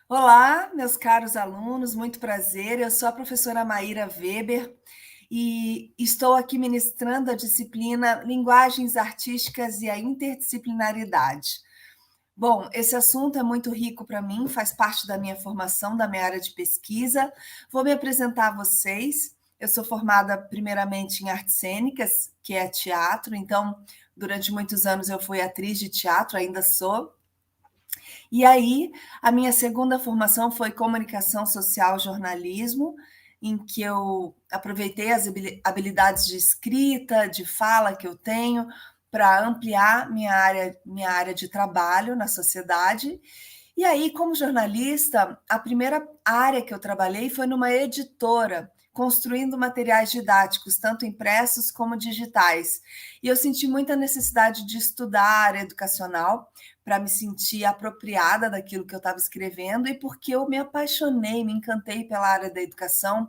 Olá, meus caros alunos, muito prazer. Eu sou a professora Maíra Weber e estou aqui ministrando a disciplina Linguagens Artísticas e a Interdisciplinaridade. Bom, esse assunto é muito rico para mim, faz parte da minha formação, da minha área de pesquisa. Vou me apresentar a vocês. Eu sou formada primeiramente em artes cênicas, que é teatro, então durante muitos anos eu fui atriz de teatro, ainda sou. E aí, a minha segunda formação foi comunicação social, jornalismo, em que eu aproveitei as habilidades de escrita, de fala que eu tenho para ampliar minha área de trabalho na sociedade. E aí, como jornalista, a primeira área que eu trabalhei foi numa editora, construindo materiais didáticos, tanto impressos como digitais. E eu senti muita necessidade de estudar a área educacional para me sentir apropriada daquilo que eu estava escrevendo e porque eu me apaixonei, me encantei pela área da educação,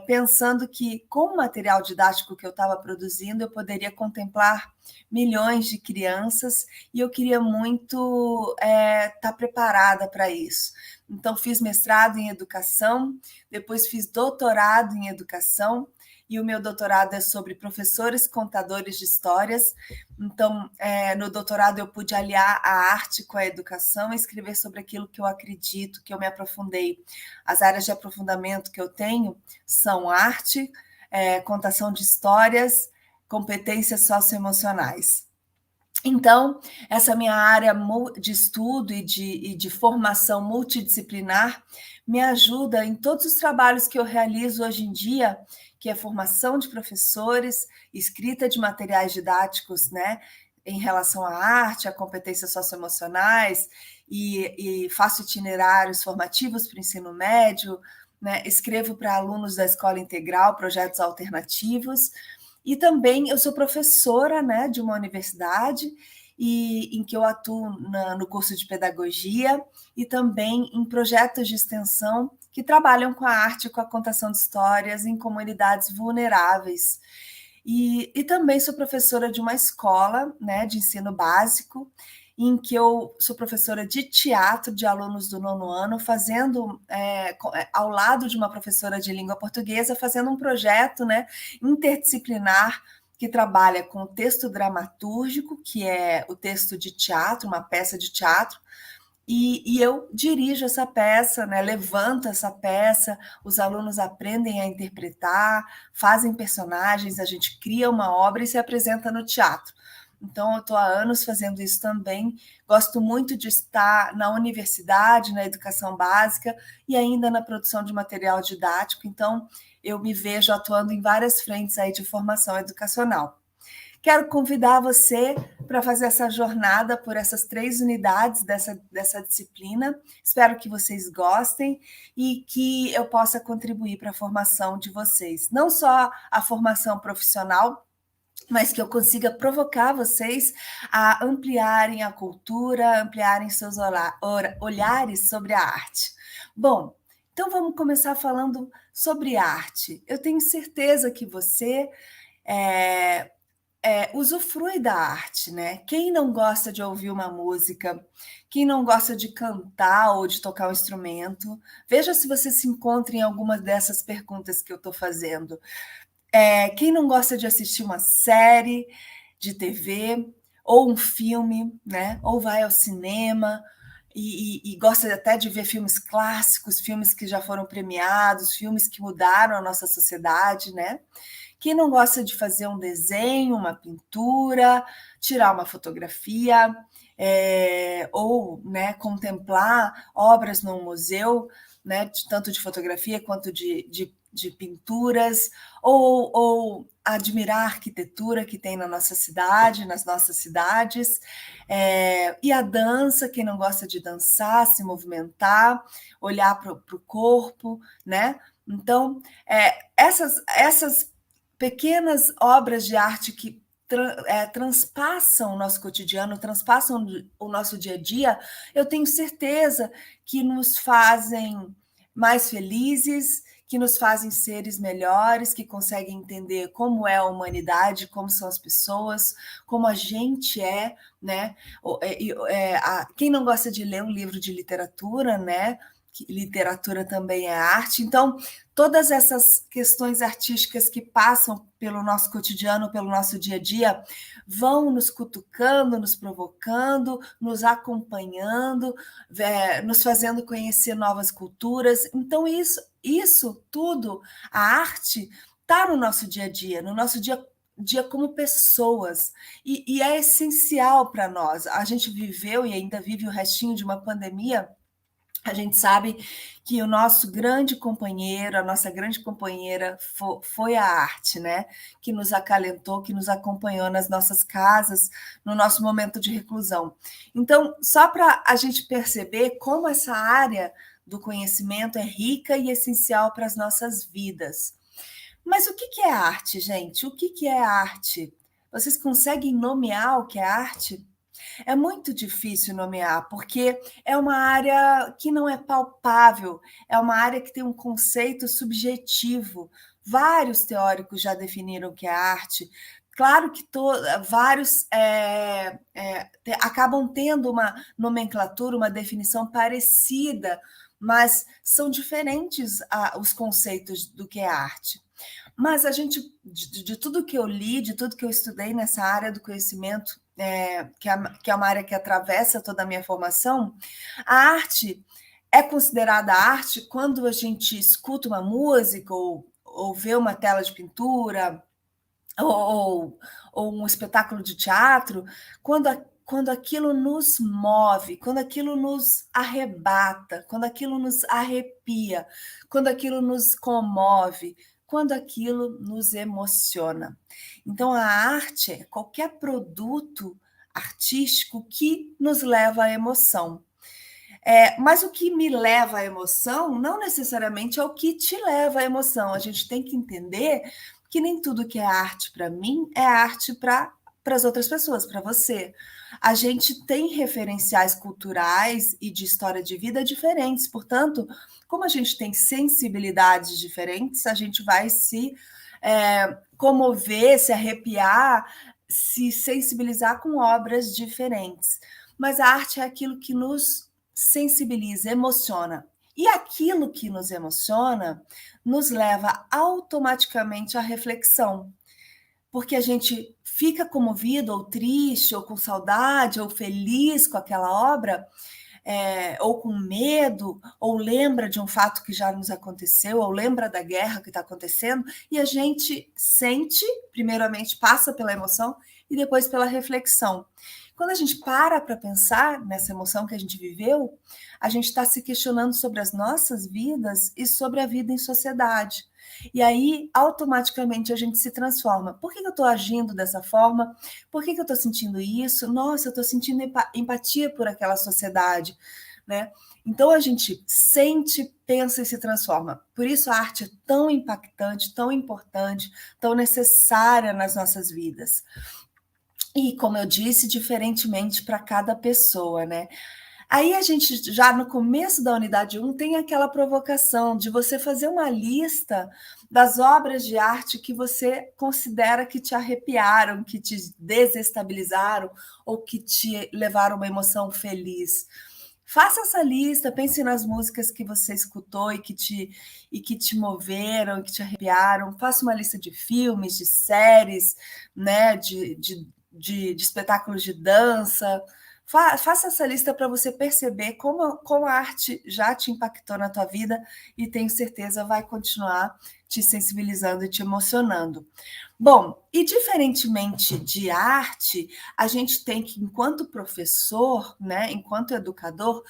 pensando que com o material didático que eu estava produzindo eu poderia contemplar milhões de crianças e eu queria muito estar preparada para isso. Então, fiz mestrado em educação, depois fiz doutorado em educação, e o meu doutorado é sobre professores contadores de histórias. Então, no doutorado, eu pude aliar a arte com a educação e escrever sobre aquilo que eu acredito, que eu me aprofundei. As áreas de aprofundamento que eu tenho são arte, contação de histórias, competências socioemocionais. Então, essa minha área de estudo e de formação multidisciplinar me ajuda em todos os trabalhos que eu realizo hoje em dia, que é formação de professores, escrita de materiais didáticos, né, em relação à arte, a competências socioemocionais, e faço itinerários formativos para o ensino médio, né, escrevo para alunos da escola integral, projetos alternativos, e também eu sou professora, né, de uma universidade e em que eu atuo no curso de pedagogia e também em projetos de extensão que trabalham com a arte e com a contação de histórias em comunidades vulneráveis. E também sou professora de uma escola, né, de ensino básico, em que eu sou professora de teatro de alunos do nono ano, fazendo, ao lado de uma professora de língua portuguesa, fazendo um projeto, né, interdisciplinar que trabalha com o texto dramatúrgico, que é o texto de teatro, uma peça de teatro, e eu dirijo essa peça, né, levanto essa peça, os alunos aprendem a interpretar, fazem personagens, a gente cria uma obra e se apresenta no teatro. Então, eu estou há anos fazendo isso também. Gosto muito de estar na universidade, na educação básica e ainda na produção de material didático. Então, eu me vejo atuando em várias frentes aí de formação educacional. Quero convidar você para fazer essa jornada por essas 3 unidades dessa disciplina. Espero que vocês gostem e que eu possa contribuir para a formação de vocês. Não só a formação profissional, mas que eu consiga provocar vocês a ampliarem a cultura, ampliarem seus olhares sobre a arte. Bom, então vamos começar falando sobre arte. Eu tenho certeza que você é, usufrui da arte, né? Quem não gosta de ouvir uma música, quem não gosta de cantar ou de tocar um instrumento, veja se você se encontra em alguma dessas perguntas que eu estou fazendo. Quem não gosta de assistir uma série de TV ou um filme, né? Ou vai ao cinema e gosta até de ver filmes clássicos, filmes que já foram premiados, filmes que mudaram a nossa sociedade, né? Quem não gosta de fazer um desenho, uma pintura, tirar uma fotografia, ou, né, contemplar obras num museu, né, tanto de fotografia quanto de pinturas, ou admirar a arquitetura que tem na nossa cidade, nas nossas cidades, e a dança, quem não gosta de dançar, se movimentar, olhar para o corpo, né? Então, essas pequenas obras de arte que transpassam o nosso cotidiano, transpassam o nosso dia a dia, eu tenho certeza que nos fazem mais felizes, que nos fazem seres melhores, que conseguem entender como é a humanidade, como são as pessoas, como a gente é, né? Quem não gosta de ler um livro de literatura, né? Que literatura também é arte. Então, todas essas questões artísticas que passam pelo nosso cotidiano, pelo nosso dia a dia, vão nos cutucando, nos provocando, nos acompanhando, nos fazendo conhecer novas culturas. Então, isso tudo, a arte, está no nosso dia a dia, no nosso dia como pessoas, e é essencial para nós. A gente viveu e ainda vive o restinho de uma pandemia. A gente sabe que o nosso grande companheiro, a nossa grande companheira foi a arte, né? Que nos acalentou, que nos acompanhou nas nossas casas, no nosso momento de reclusão. Então, só para a gente perceber como essa área do conhecimento é rica e essencial para as nossas vidas. Mas o que é arte, gente? O que é arte? Vocês conseguem nomear o que é arte? É muito difícil nomear, porque é uma área que não é palpável, é uma área que tem um conceito subjetivo. Vários teóricos já definiram o que é arte. Claro que vários acabam tendo uma nomenclatura, uma definição parecida, mas são diferentes os conceitos do que é arte. Mas a gente, de tudo que eu li, de tudo que eu estudei nessa área do conhecimento, que é uma área que atravessa toda a minha formação, a arte é considerada arte quando a gente escuta uma música ou vê uma tela de pintura ou um espetáculo de teatro, quando aquilo nos move, quando aquilo nos arrebata, quando aquilo nos arrepia, quando aquilo nos comove, quando aquilo nos emociona. Então, a arte é qualquer produto artístico que nos leva à emoção. Mas o que me leva à emoção não necessariamente é o que te leva à emoção. A gente tem que entender que nem tudo que é arte para mim é arte para as outras pessoas, para você. A gente tem referenciais culturais e de história de vida diferentes, portanto, como a gente tem sensibilidades diferentes, a gente vai se comover, se arrepiar, se sensibilizar com obras diferentes. Mas a arte é aquilo que nos sensibiliza, emociona. E aquilo que nos emociona nos leva automaticamente à reflexão, porque a gente fica comovido, ou triste, ou com saudade, ou feliz com aquela obra, ou com medo, ou lembra de um fato que já nos aconteceu, ou lembra da guerra que está acontecendo, e a gente sente, primeiramente passa pela emoção e depois pela reflexão. Quando a gente para pensar nessa emoção que a gente viveu, a gente está se questionando sobre as nossas vidas e sobre a vida em sociedade. E aí, automaticamente, a gente se transforma. Por que eu estou agindo dessa forma? Por que eu estou sentindo isso? Nossa, eu estou sentindo empatia por aquela sociedade, né? Então, a gente sente, pensa e se transforma. Por isso, a arte é tão impactante, tão importante, tão necessária nas nossas vidas. E, como eu disse, diferentemente para cada pessoa, né? Aí a gente, já no começo da unidade 1, tem aquela provocação de você fazer uma lista das obras de arte que você considera que te arrepiaram, que te desestabilizaram ou que te levaram a uma emoção feliz. Faça essa lista, pense nas músicas que você escutou e que te moveram, que te arrepiaram. Faça uma lista de filmes, de séries, né, de espetáculos de dança. Faça essa lista para você perceber como a arte já te impactou na tua vida e tenho certeza vai continuar te sensibilizando e te emocionando. Bom, e diferentemente de arte, a gente tem que, enquanto professor, né, enquanto educador,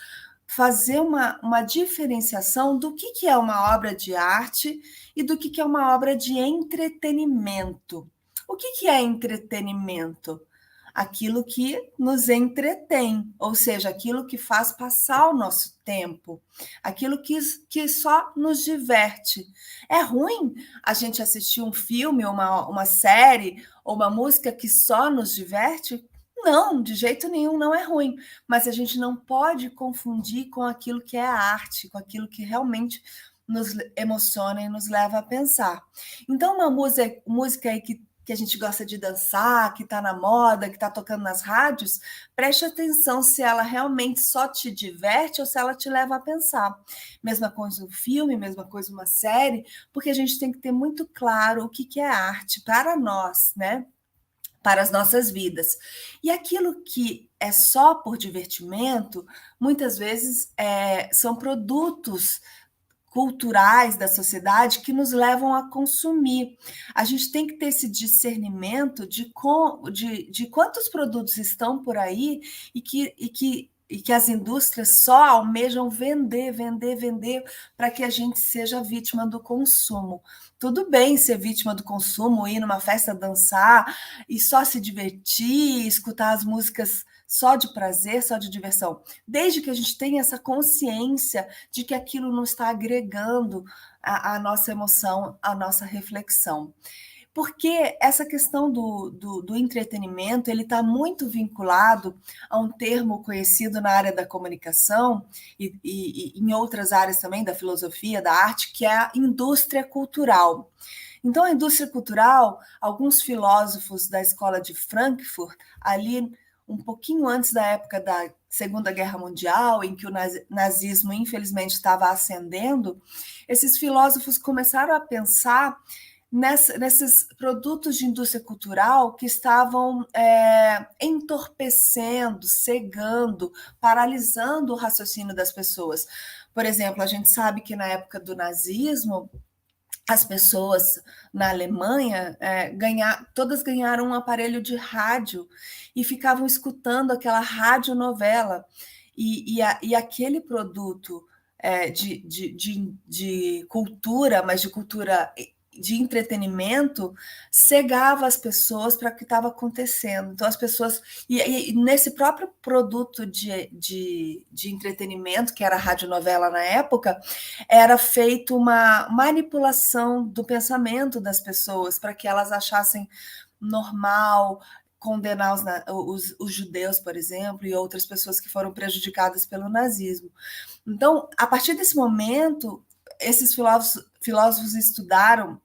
fazer uma diferenciação do que é uma obra de arte e do que é uma obra de entretenimento. O que é entretenimento? Aquilo que nos entretém, ou seja, aquilo que faz passar o nosso tempo, aquilo que só nos diverte. É ruim a gente assistir um filme, uma série ou uma música que só nos diverte? Não, de jeito nenhum, não é ruim. Mas a gente não pode confundir com aquilo que é a arte, com aquilo que realmente nos emociona e nos leva a pensar. Então, uma música aí que a gente gosta de dançar, que está na moda, que está tocando nas rádios, preste atenção se ela realmente só te diverte ou se ela te leva a pensar. Mesma coisa um filme, mesma coisa uma série, porque a gente tem que ter muito claro o que é arte para nós, né? Para as nossas vidas. E aquilo que é só por divertimento, muitas vezes são produtos culturais da sociedade que nos levam a consumir. A gente tem que ter esse discernimento de quantos produtos estão por aí e que as indústrias só almejam vender, vender, vender para que a gente seja vítima do consumo. Tudo bem ser vítima do consumo, ir numa festa dançar e só se divertir, escutar as músicas só de prazer, só de diversão, desde que a gente tenha essa consciência de que aquilo não está agregando a nossa emoção, a nossa reflexão. Porque essa questão do entretenimento, ele está muito vinculado a um termo conhecido na área da comunicação e em outras áreas também, da filosofia, da arte, que é a indústria cultural. Então, a indústria cultural, alguns filósofos da escola de Frankfurt, ali um pouquinho antes da época da Segunda Guerra Mundial, em que o nazismo, infelizmente, estava ascendendo, esses filósofos começaram a pensar nesses produtos de indústria cultural que estavam entorpecendo, cegando, paralisando o raciocínio das pessoas. Por exemplo, a gente sabe que na época do nazismo, as pessoas na Alemanha todas ganharam um aparelho de rádio e ficavam escutando aquela radionovela. E aquele produto de cultura, mas de cultura de entretenimento, cegava as pessoas para o que estava acontecendo. Então, as pessoas. E nesse próprio produto de entretenimento, que era a radionovela na época, era feita uma manipulação do pensamento das pessoas para que elas achassem normal condenar os judeus, por exemplo, e outras pessoas que foram prejudicadas pelo nazismo. Então, a partir desse momento, esses filósofos estudaram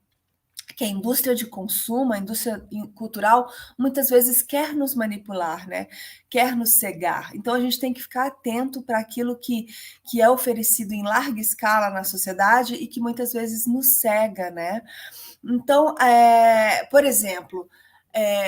que a indústria de consumo, a indústria cultural, muitas vezes quer nos manipular, né? Quer nos cegar. Então, a gente tem que ficar atento para aquilo que é oferecido em larga escala na sociedade e que muitas vezes nos cega, né? Então, por exemplo,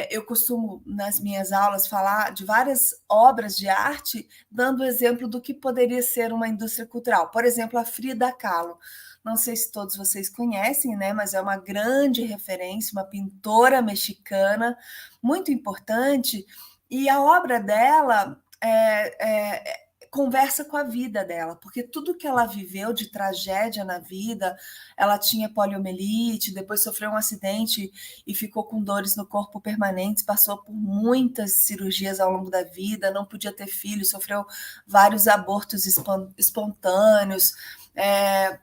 eu costumo, nas minhas aulas, falar de várias obras de arte, dando o exemplo do que poderia ser uma indústria cultural. Por exemplo, a Frida Kahlo. Não sei se todos vocês conhecem, né? Mas é uma grande referência, uma pintora mexicana, muito importante. E a obra dela conversa com a vida dela, porque tudo que ela viveu de tragédia na vida, ela tinha poliomielite, depois sofreu um acidente e ficou com dores no corpo permanentes, passou por muitas cirurgias ao longo da vida, não podia ter filhos, sofreu vários abortos espontâneos,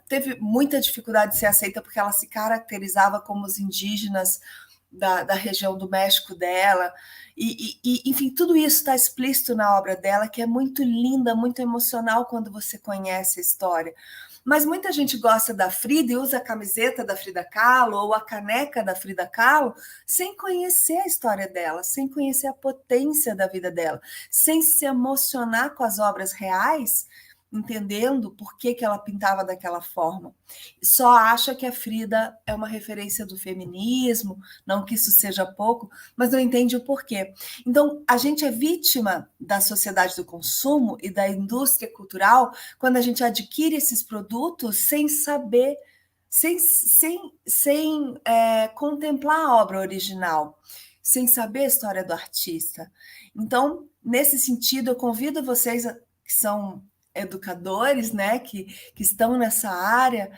teve muita dificuldade de ser aceita porque ela se caracterizava como os indígenas da região do México dela, enfim, tudo isso está explícito na obra dela, que é muito linda, muito emocional quando você conhece a história. Mas muita gente gosta da Frida e usa a camiseta da Frida Kahlo ou a caneca da Frida Kahlo sem conhecer a história dela, sem conhecer a potência da vida dela, sem se emocionar com as obras reais, entendendo por que ela pintava daquela forma. Só acha que a Frida é uma referência do feminismo, não que isso seja pouco, mas não entende o porquê. Então, a gente é vítima da sociedade do consumo e da indústria cultural quando a gente adquire esses produtos sem saber, sem contemplar a obra original, sem saber a história do artista. Então, nesse sentido, eu convido vocês que são educadores, né, que estão nessa área,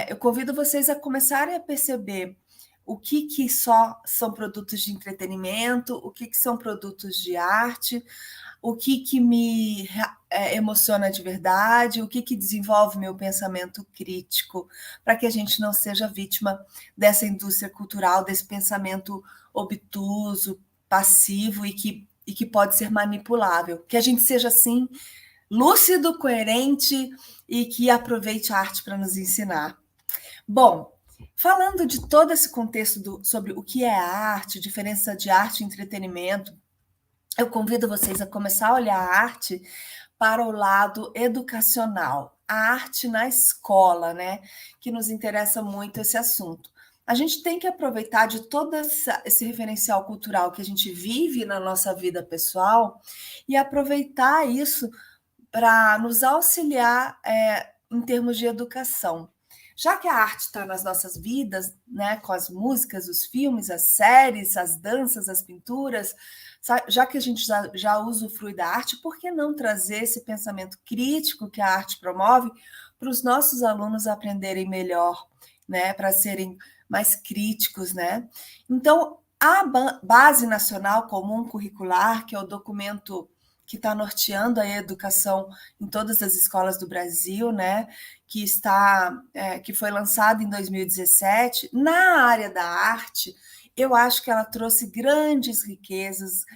eu convido vocês a começarem a perceber o que só são produtos de entretenimento, o que são produtos de arte, o que me emociona de verdade, o que desenvolve meu pensamento crítico, para que a gente não seja vítima dessa indústria cultural, desse pensamento obtuso, passivo e que pode ser manipulável. Que a gente seja, assim, lúcido, coerente e que aproveite a arte para nos ensinar. Bom, falando de todo esse contexto sobre o que é arte, diferença de arte e entretenimento, eu convido vocês a começar a olhar a arte para o lado educacional, a arte na escola, né? Que nos interessa muito esse assunto. A gente tem que aproveitar de todo esse referencial cultural que a gente vive na nossa vida pessoal e aproveitar isso para nos auxiliar em termos de educação. Já que a arte está nas nossas vidas, né, com as músicas, os filmes, as séries, as danças, as pinturas, já que a gente já usufrui da arte, por que não trazer esse pensamento crítico que a arte promove para os nossos alunos aprenderem melhor, né, para serem mais críticos, né? Então, a Base Nacional Comum Curricular, que é o documento que está norteando a educação em todas as escolas do Brasil, né? Que foi lançado em 2017, na área da arte, eu acho que ela trouxe grandes riquezas,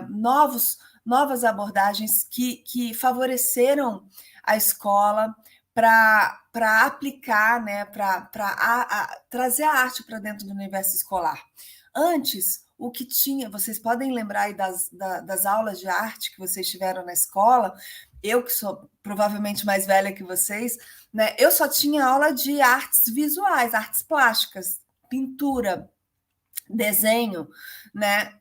novas abordagens que favoreceram a escola para aplicar, né, para trazer a arte para dentro do universo escolar. Antes, o que tinha, vocês podem lembrar aí das aulas de arte que vocês tiveram na escola, eu que sou provavelmente mais velha que vocês, né, eu só tinha aula de artes visuais, artes plásticas, pintura, desenho, né?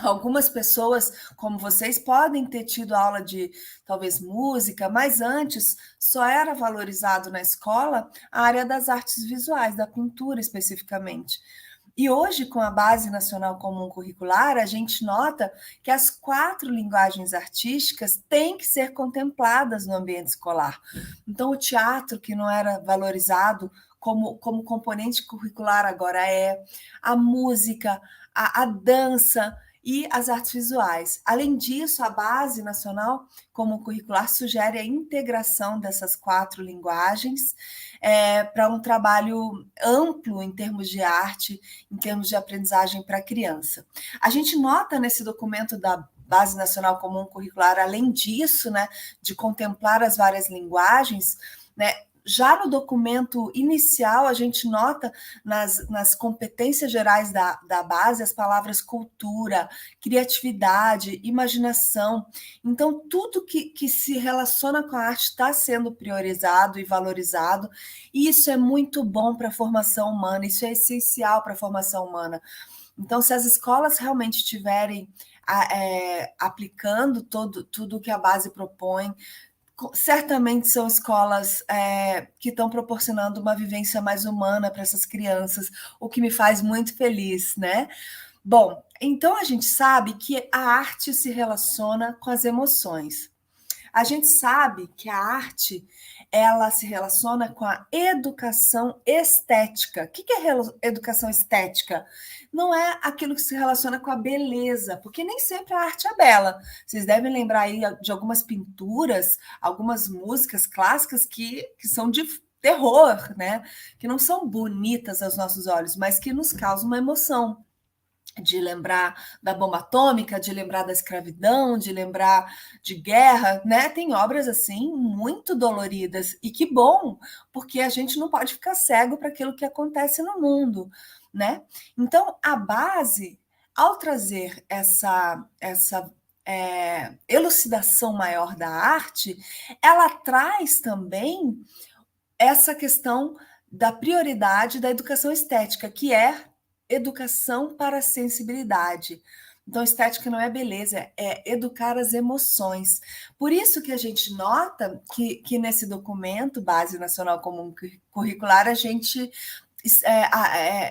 Algumas pessoas, como vocês, podem ter tido aula de talvez música, mas antes só era valorizado na escola a área das artes visuais, da pintura especificamente. E hoje, com a Base Nacional Comum Curricular, a gente nota que as 4 linguagens artísticas têm que ser contempladas no ambiente escolar. Então, o teatro, que não era valorizado como componente curricular, agora é, a música, a dança e as artes visuais. Além disso, a Base Nacional Comum Curricular sugere a integração dessas 4 linguagens para um trabalho amplo em termos de arte, em termos de aprendizagem para a criança. A gente nota nesse documento da Base Nacional Comum Curricular, além disso, né, de contemplar as várias linguagens, né, já no documento inicial, a gente nota nas competências gerais da base as palavras cultura, criatividade, imaginação. Então, tudo que se relaciona com a arte está sendo priorizado e valorizado, e isso é muito bom para a formação humana, isso é essencial para a formação humana. Então, se as escolas realmente estiverem aplicando tudo que a base propõe, certamente são escolas que estão proporcionando uma vivência mais humana para essas crianças, o que me faz muito feliz, né? Bom, então a gente sabe que a arte se relaciona com as emoções. A gente sabe que a arte ela se relaciona com a educação estética. O que é educação estética? Não é aquilo que se relaciona com a beleza, porque nem sempre a arte é bela. Vocês devem lembrar aí de algumas pinturas, algumas músicas clássicas que são de terror, né? Que não são bonitas aos nossos olhos, mas que nos causam uma emoção. De lembrar da bomba atômica, de lembrar da escravidão, de lembrar de guerra, né? Tem obras assim muito doloridas e que bom, porque a gente não pode ficar cego para aquilo que acontece no mundo, né? Então a base, ao trazer essa elucidação maior da arte, ela traz também essa questão da prioridade da educação estética, que é educação para a sensibilidade. Então, estética não é beleza, é educar as emoções. Por isso que a gente nota que nesse documento, Base Nacional Comum Curricular, a gente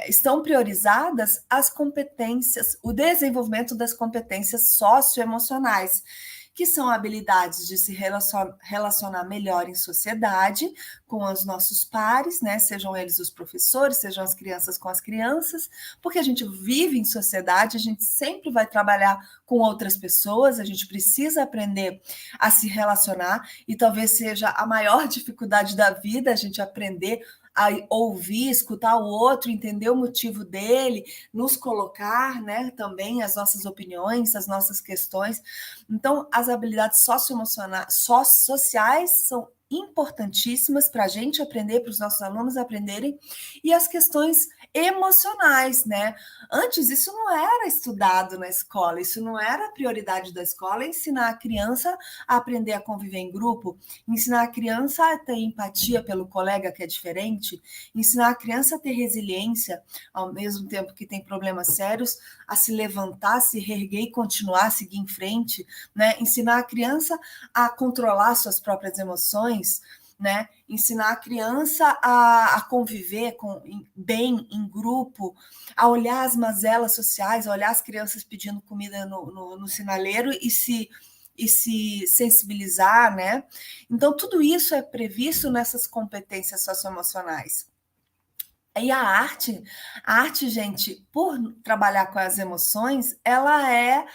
estão priorizadas as competências, o desenvolvimento das competências socioemocionais, que são habilidades de se relacionar melhor em sociedade com os nossos pares, né? Sejam eles os professores, sejam as crianças com as crianças, porque a gente vive em sociedade, a gente sempre vai trabalhar com outras pessoas, a gente precisa aprender a se relacionar, e talvez seja a maior dificuldade da vida a gente aprender a ouvir, escutar o outro, entender o motivo dele, nos colocar, né, também as nossas opiniões, as nossas questões. Então, as habilidades socioemocionais, sociais são importantíssimas para a gente aprender, para os nossos alunos aprenderem, e as questões emocionais, né? Antes isso não era estudado na escola, isso não era a prioridade da escola, ensinar a criança a aprender a conviver em grupo, ensinar a criança a ter empatia pelo colega que é diferente, ensinar a criança a ter resiliência, ao mesmo tempo que tem problemas sérios, a se levantar, se reerguer e continuar a seguir em frente, né? Ensinar a criança a controlar suas próprias emoções, né? Ensinar a criança a conviver bem em grupo, a olhar as mazelas sociais, a olhar as crianças pedindo comida no sinaleiro e se sensibilizar, né? Então, tudo isso é previsto nessas competências socioemocionais. E a arte, gente, por trabalhar com as emoções, ela é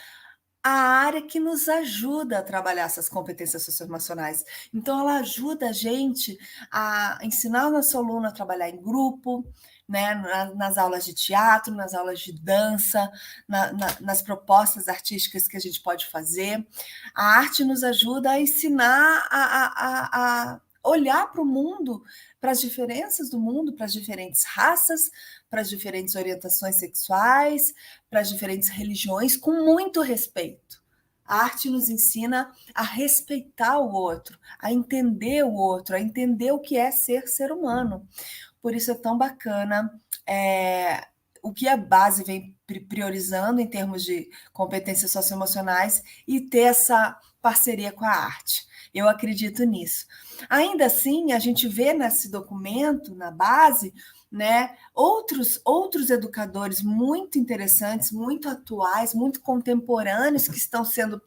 a área que nos ajuda a trabalhar essas competências socioemocionais. Então, ela ajuda a gente a ensinar o nosso aluno a trabalhar em grupo, né, nas aulas de teatro, nas aulas de dança, nas propostas artísticas que a gente pode fazer. A arte nos ajuda a ensinar a olhar para o mundo, para as diferenças do mundo, para as diferentes raças, para as diferentes orientações sexuais, para as diferentes religiões, com muito respeito. A arte nos ensina a respeitar o outro, a entender o outro, a entender o que é ser humano. Por isso é tão bacana o que a base vem priorizando em termos de competências socioemocionais e ter essa parceria com a arte. Eu acredito nisso. Ainda assim, a gente vê nesse documento, na base, né, outros educadores muito interessantes, muito atuais, muito contemporâneos que estão sendo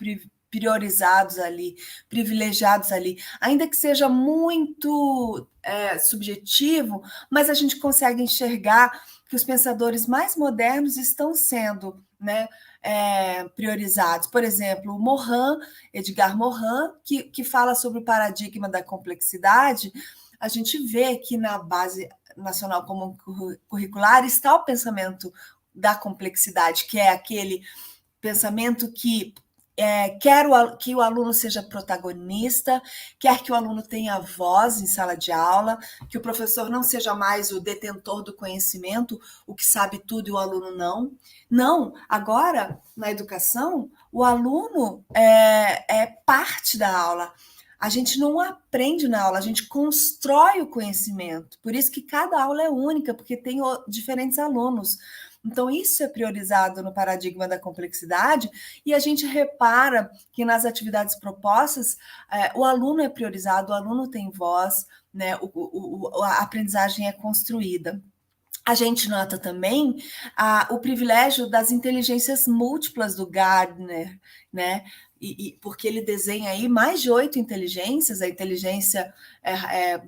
priorizados ali, privilegiados ali, ainda que seja muito subjetivo, mas a gente consegue enxergar que os pensadores mais modernos estão sendo, né, priorizados. Por exemplo, o Morin, Edgar Morin, que fala sobre o paradigma da complexidade. A gente vê que na Base Nacional Comum Curricular está o pensamento da complexidade, que é aquele pensamento que quer que o aluno seja protagonista, quer que o aluno tenha voz em sala de aula, que o professor não seja mais o detentor do conhecimento, o que sabe tudo e o aluno não. Não, agora, na educação, o aluno é parte da aula. A gente não aprende na aula, a gente constrói o conhecimento. Por isso que cada aula é única, porque tem diferentes alunos. Então, isso é priorizado no paradigma da complexidade, e a gente repara que nas atividades propostas, o aluno é priorizado, o aluno tem voz, né? A aprendizagem é construída. A gente nota também o privilégio das inteligências múltiplas do Gardner, né? Porque ele desenha aí mais de 8 inteligências, a inteligência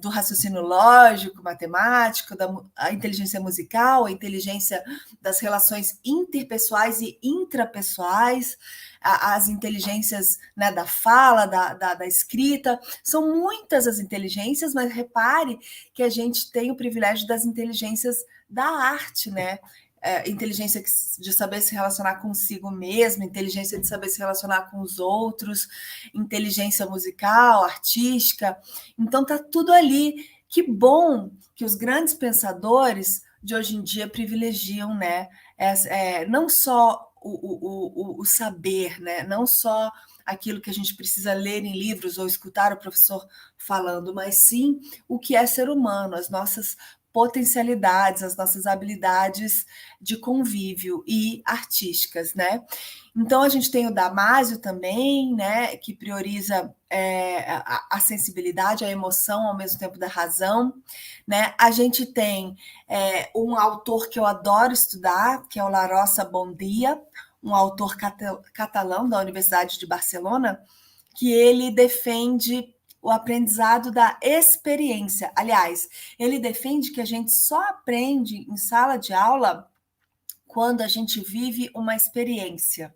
do raciocínio lógico, matemático, a inteligência musical, a inteligência das relações interpessoais e intrapessoais, as inteligências, né, da fala, da escrita. São muitas as inteligências, mas repare que a gente tem o privilégio das inteligências da arte, né? Inteligência de saber se relacionar consigo mesmo, inteligência de saber se relacionar com os outros, inteligência musical, artística. Então tá tudo ali. Que bom que os grandes pensadores de hoje em dia privilegiam, né? Não só o saber, né? Não só aquilo que a gente precisa ler em livros ou escutar o professor falando, mas sim o que é ser humano, as nossas potencialidades, as nossas habilidades de convívio e artísticas, né? Então a gente tem o Damásio também, né, que prioriza a sensibilidade, a emoção ao mesmo tempo da razão, né? A gente tem um autor que eu adoro estudar, que é o Larossa Bondia, um autor catalão da Universidade de Barcelona, que ele defende o aprendizado da experiência. Aliás, ele defende que a gente só aprende em sala de aula quando a gente vive uma experiência.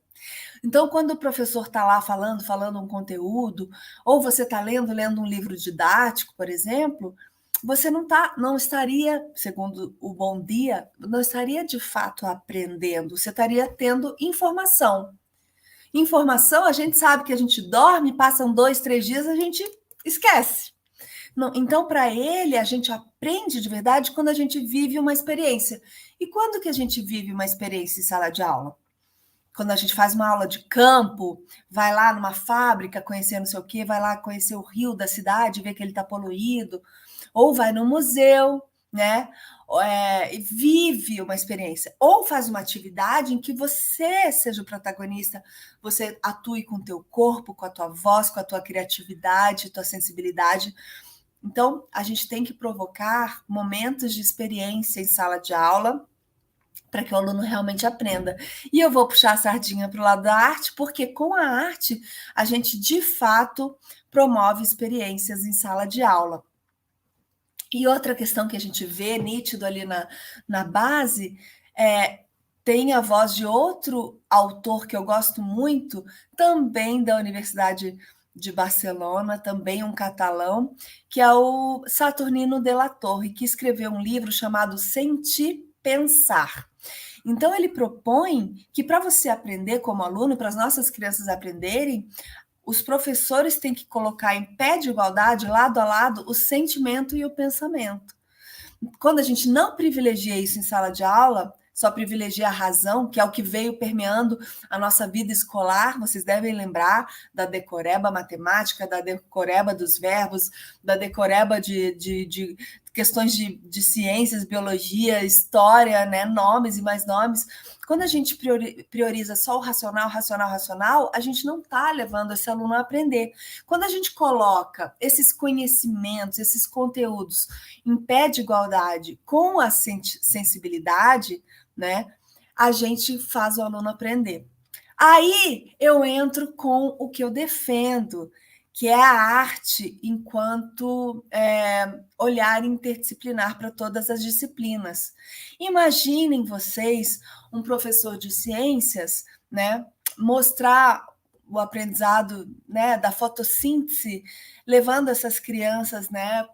Então, quando o professor está lá falando um conteúdo, ou você está lendo um livro didático, por exemplo, você não estaria, segundo o Bom Dia, não estaria de fato aprendendo, você estaria tendo informação. Informação, a gente sabe que a gente dorme, passam 2, 3 dias, a gente esquece. Não, então, para ele, a gente aprende de verdade quando a gente vive uma experiência. E quando que a gente vive uma experiência em sala de aula? Quando a gente faz uma aula de campo, vai lá numa fábrica conhecer não sei o quê, vai lá conhecer o rio da cidade, ver que ele está poluído, ou vai no museu, né? Vive uma experiência, ou faz uma atividade em que você seja o protagonista, você atue com o teu corpo, com a tua voz, com a tua criatividade, tua sensibilidade. Então, a gente tem que provocar momentos de experiência em sala de aula para que o aluno realmente aprenda. E eu vou puxar a sardinha para o lado da arte, porque com a arte a gente, de fato, promove experiências em sala de aula. E outra questão que a gente vê nítido ali na base tem a voz de outro autor que eu gosto muito, também da Universidade de Barcelona, também um catalão, que é o Saturnino de la Torre, que escreveu um livro chamado Sentir, Pensar. Então, ele propõe que para você aprender como aluno, para as nossas crianças aprenderem, os professores têm que colocar em pé de igualdade, lado a lado, o sentimento e o pensamento. Quando a gente não privilegia isso em sala de aula, só privilegia a razão, que é o que veio permeando a nossa vida escolar. Vocês devem lembrar da decoreba matemática, da decoreba dos verbos, da decoreba de questões de ciências, biologia, história, né? Nomes e mais nomes. Quando a gente prioriza só o racional, a gente não está levando esse aluno a aprender. Quando a gente coloca esses conhecimentos, esses conteúdos em pé de igualdade com a sensibilidade, né, a gente faz o aluno aprender. Aí eu entro com o que eu defendo, que é a arte enquanto olhar interdisciplinar para todas as disciplinas. Imaginem vocês um professor de ciências, né, mostrar o aprendizado, né, da fotossíntese, levando essas crianças, né,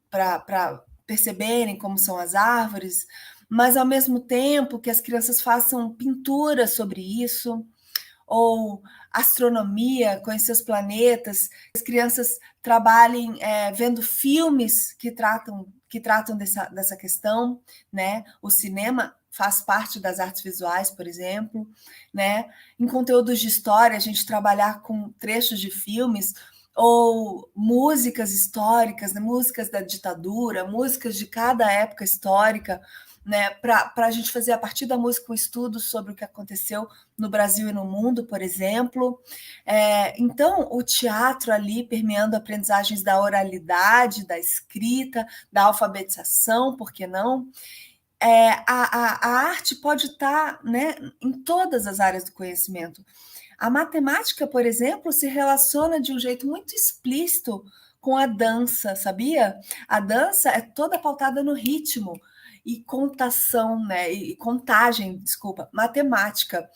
para perceberem como são as árvores, mas ao mesmo tempo que as crianças façam pintura sobre isso, ou astronomia, conhecer os planetas, as crianças trabalhem vendo filmes que tratam dessa questão, né? O cinema faz parte das artes visuais, por exemplo, né? Em conteúdos de história, a gente trabalhar com trechos de filmes ou músicas históricas, né? Músicas da ditadura, músicas de cada época histórica, né, para a gente fazer a partir da música um estudo sobre o que aconteceu no Brasil e no mundo, por exemplo. Então, o teatro ali permeando aprendizagens da oralidade, da escrita, da alfabetização, por que não? A arte pode estar, né, em todas as áreas do conhecimento. A matemática, por exemplo, se relaciona de um jeito muito explícito com a dança, sabia? A dança é toda pautada no ritmo e contação, né? E contagem, desculpa, matemática.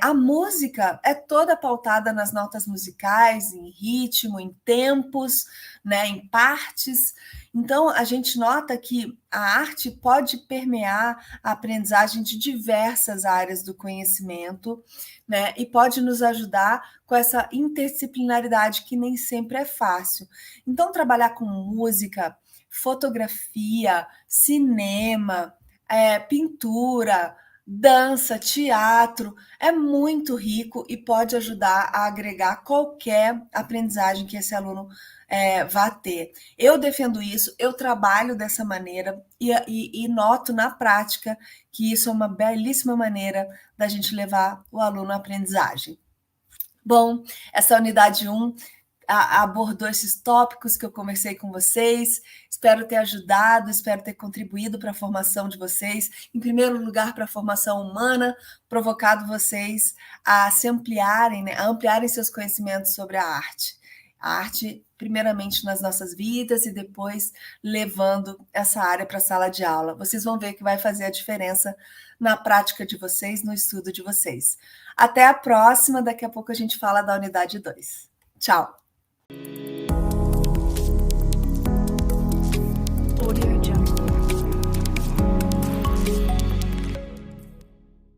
A música é toda pautada nas notas musicais, em ritmo, em tempos, né? Em partes. Então, a gente nota que a arte pode permear a aprendizagem de diversas áreas do conhecimento, né? E pode nos ajudar com essa interdisciplinaridade que nem sempre é fácil. Então, trabalhar com música, fotografia, cinema, pintura, dança, teatro, é muito rico e pode ajudar a agregar qualquer aprendizagem que esse aluno vá ter. Eu defendo isso, eu trabalho dessa maneira e noto na prática que isso é uma belíssima maneira da gente levar o aluno à aprendizagem. Bom, essa unidade 1 abordou esses tópicos que eu conversei com vocês. Espero ter ajudado, espero ter contribuído para a formação de vocês. Em primeiro lugar, para a formação humana, provocado vocês a se ampliarem, né, a ampliarem seus conhecimentos sobre a arte. A arte, primeiramente nas nossas vidas e depois levando essa área para a sala de aula. Vocês vão ver que vai fazer a diferença na prática de vocês, no estudo de vocês. Até a próxima, daqui a pouco a gente fala da unidade 2. Tchau! Audio